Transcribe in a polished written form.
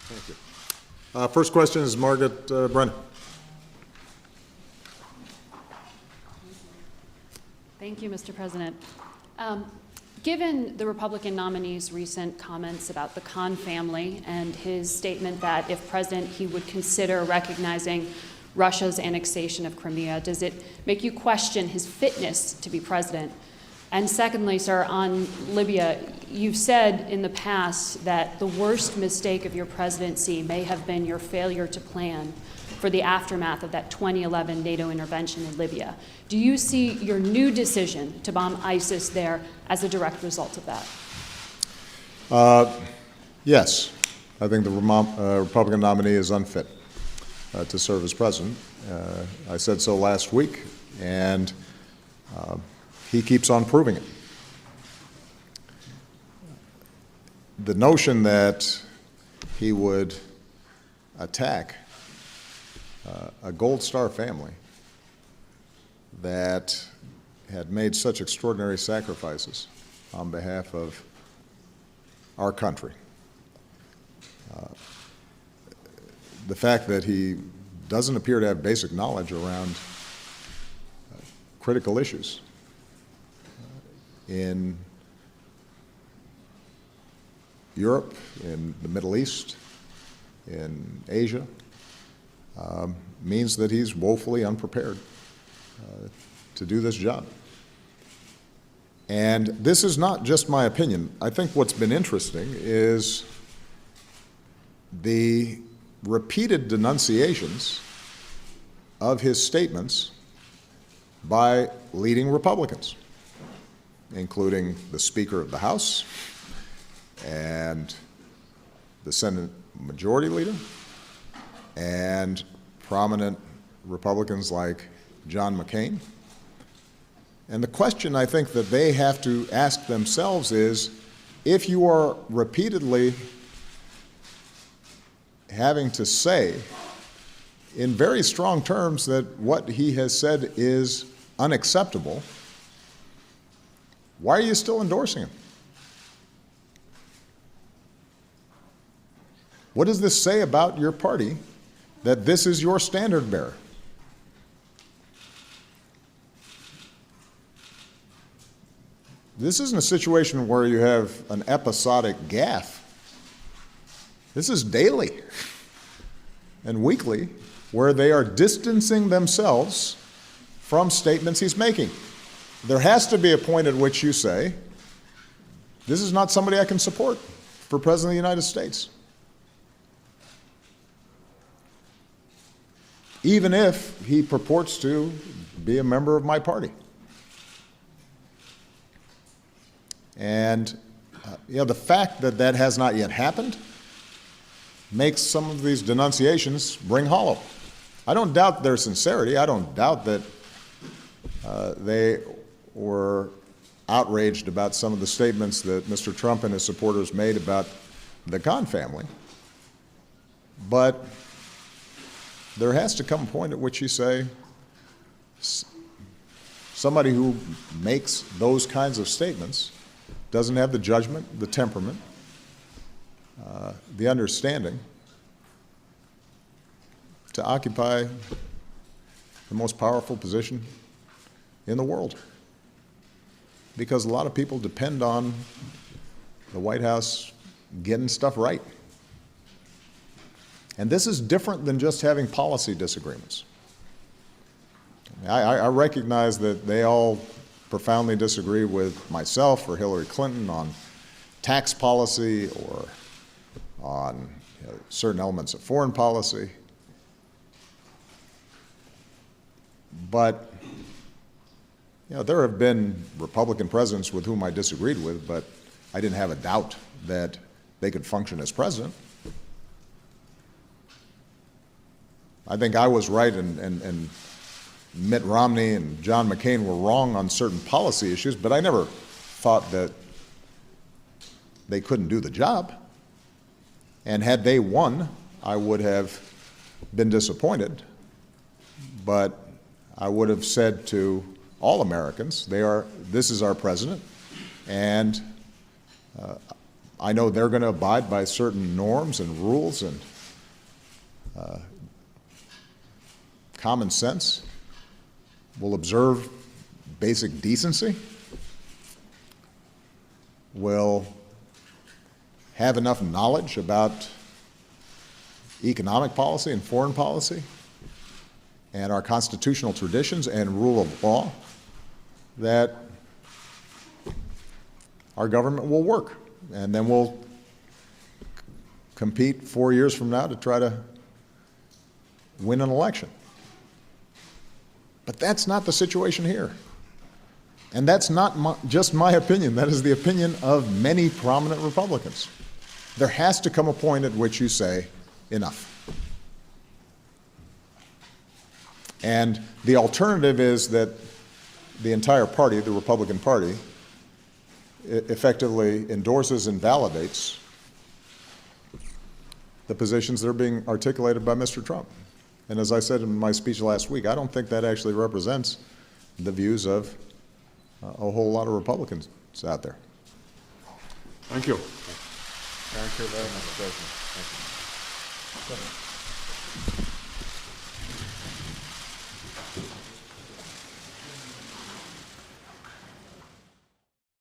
Thank you. First question is Margaret Brennan. Thank you, Mr. President. Given the Republican nominee's recent comments about the Khan family and his statement that if president, he would consider recognizing Russia's annexation of Crimea, does it make you question his fitness to be president? And secondly, sir, on Libya, you've said in the past that the worst mistake of your presidency may have been your failure to plan for the aftermath of that 2011 NATO intervention in Libya. Do you see your new decision to bomb ISIS there as a direct result of that? Yes. I think the Republican nominee is unfit to serve as president. I said so last week, and he keeps on proving it. The notion that he would attack a Gold Star family that had made such extraordinary sacrifices on behalf of our country. The fact that he doesn't appear to have basic knowledge around critical issues in Europe, in the Middle East, in Asia, means that he's woefully unprepared to do this job. And this is not just my opinion. I think what's been interesting is the repeated denunciations of his statements by leading Republicans, including the Speaker of the House and the Senate Majority Leader and prominent Republicans like John McCain. And the question I think that they have to ask themselves is, if you are repeatedly having to say in very strong terms that what he has said is unacceptable, why are you still endorsing him? What does this say about your party that this is your standard bearer? This isn't a situation where you have an episodic gaffe. This is daily and weekly, where they are distancing themselves from statements he's making. There has to be a point at which you say, this is not somebody I can support for President of the United States. Even if he purports to be a member of my party. And the fact that that has not yet happened makes some of these denunciations ring hollow. I don't doubt their sincerity. I don't doubt that they were outraged about some of the statements that Mr. Trump and his supporters made about the Khan family. But there has to come a point at which you say, somebody who makes those kinds of statements doesn't have the judgment, the temperament, the understanding to occupy the most powerful position in the world. Because a lot of people depend on the White House getting stuff right. And this is different than just having policy disagreements. I recognize that they all profoundly disagree with myself or Hillary Clinton on tax policy or on certain elements of foreign policy. But there have been Republican presidents with whom I disagreed with, but I didn't have a doubt that they could function as president. I think I was right and Mitt Romney and John McCain were wrong on certain policy issues, but I never thought that they couldn't do the job. And had they won, I would have been disappointed. But I would have said to all Americans, this is our president, and I know they're going to abide by certain norms and rules and common sense, will observe basic decency, will have enough knowledge about economic policy and foreign policy and our constitutional traditions and rule of law that our government will work. And then we'll compete 4 years from now to try to win an election. But that's not the situation here. And that's not just my opinion. That is the opinion of many prominent Republicans. There has to come a point at which you say, enough. And the alternative is that the entire party, the Republican Party, effectively endorses and validates the positions that are being articulated by Mr. Trump. And as I said in my speech last week, I don't think that actually represents the views of a whole lot of Republicans out there. Thank you. Thank you very much, President. Thank you.